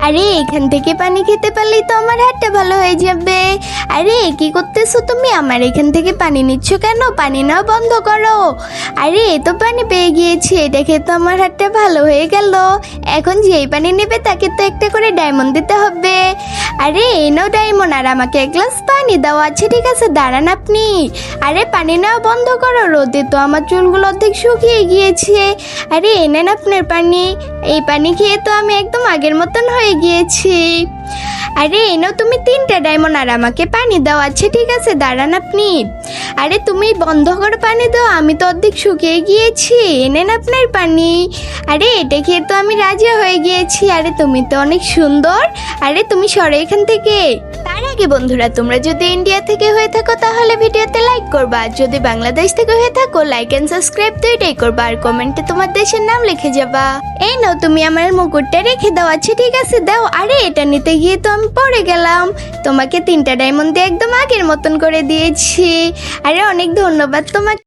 আরে এখান থেকে পানি খেতে পারলেই তো আমার হাতটা ভালো হয়ে যাবে। আরে কি করতেছো তুমি? আমার এখান থেকে পানি নিচ্ছ কেন? পানি নাও বন্ধ করো। আরে এ তো পানি পেয়ে গিয়েছি, এটা খেয়ে তো আমার হাতটা ভালো হয়ে গেল। এখন যেই পানি নেবে তাকে তো একটা করে ডায়মন্ড দিতে হবে। আরে এই নাও ডায়মন্ড, আর আমাকে এক গ্লাস পানি দাও। আচ্ছা ঠিক আছে, দাঁড়ান আপনি। আরে পানি নাও বন্ধ করো, রোদে তো আমার চুলগুলো অর্ধেক শুকিয়ে গিয়েছে। আরে এনেন আপনার পানি। এই পানি খেয়ে তো আমি একদম আগের মতন হয়ে গিয়েছি। আরে এনো তুমি 3টা ডায়মন্ড, আর আমাকে পানি দাও। আচ্ছা ঠিক আছে, দাঁড়ান আপনি। আরে তুমি বন্ধ করে পানি দাও, আমি তো অর্ধেক শুকিয়ে গিয়েছি। এনেন আপনার পানি। আরে এটা খেয়ে তো আমি রাজি হয়ে গিয়েছি। আরে তুমি তো অনেক সুন্দর। আরে তুমি সরে এখান থেকে। তার আগে বন্ধুরা, তোমরা যদি ইন্ডিয়া থেকে হয়ে থাকো তাহলে ভিডিওতে লাইক করবা, আর যদি বাংলাদেশ থেকে হয়ে থাকো লাইক এন্ড সাবস্ক্রাইব দুইটাই করবা, আর কমেন্টে তোমার দেশের নাম লিখে যাবা। এই নাও তুমি আমার মুকুটটা রেখে দাও। আচ্ছা ঠিক আছে দাও। আরে এটা নিতে গিয়ে তো আমি পড়ে গেলাম। তোমাকে 3টা ডায়মন্ড দিয়ে একদম আগের মতন করে দিয়েছি। আরে অনেক ধন্যবাদ তোমাকে।